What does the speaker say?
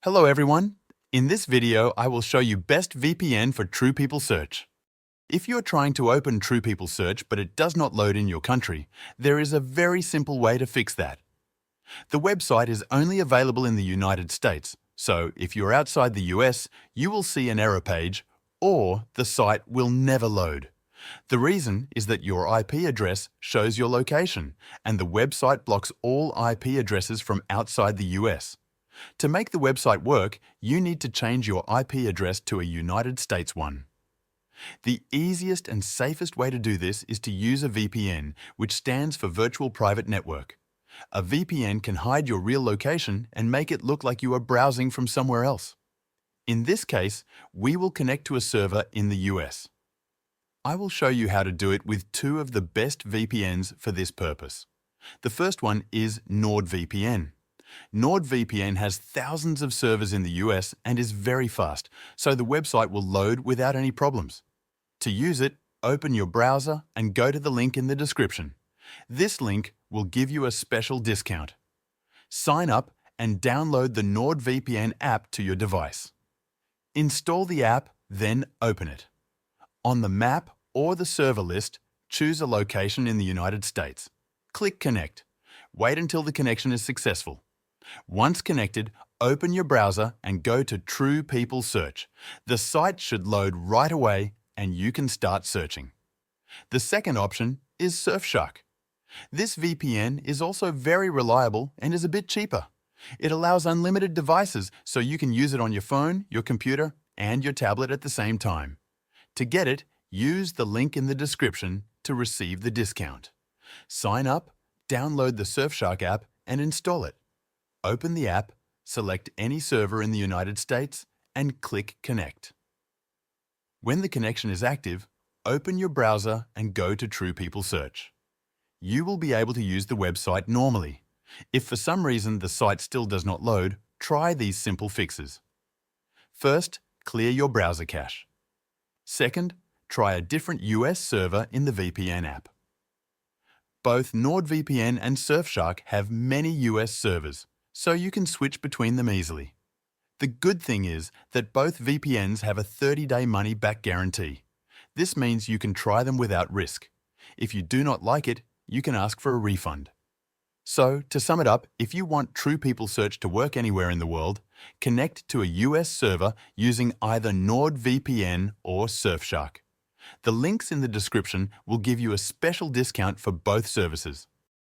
Hello everyone. In this video, I will show you best VPN for True People Search. If you're trying to open True People Search but it does not load in your country, there is a very simple way to fix that. The website is only available in the United States, so if you're outside the US, you will see an error page or the site will never load. The reason is that your IP address shows your location and the website blocks all IP addresses from outside the US. To make the website work, you need to change your IP address to a United States one. The easiest and safest way to do this is to use a VPN, which stands for Virtual Private Network. A VPN can hide your real location and make it look like you are browsing from somewhere else. In this case, we will connect to a server in the US. I will show you how to do it with two of the best VPNs for this purpose. The first one is NordVPN. NordVPN has thousands of servers in the US and is very fast, so the website will load without any problems. To use it, open your browser and go to the link in the description. This link will give you a special discount. Sign up and download the NordVPN app to your device. Install the app, then open it. On the map or the server list, choose a location in the United States. Click Connect. Wait until the connection is successful. Once connected, open your browser and go to True People Search. The site should load right away and you can start searching. The second option is Surfshark. This VPN is also very reliable and is a bit cheaper. It allows unlimited devices, so you can use it on your phone, your computer, and your tablet at the same time. To get it, use the link in the description to receive the discount. Sign up, download the Surfshark app, and install it. Open the app, select any server in the United States, and click Connect. When the connection is active, open your browser and go to True People Search. You will be able to use the website normally. If for some reason the site still does not load, try these simple fixes. First, clear your browser cache. Second, try a different US server in the VPN app. Both NordVPN and Surfshark have many US servers, so you can switch between them easily. The good thing is that both VPNs have a 30-day money-back guarantee. This means you can try them without risk. If you do not like it, you can ask for a refund. So, to sum it up, if you want True People Search to work anywhere in the world, connect to a US server using either NordVPN or Surfshark. The links in the description will give you a special discount for both services.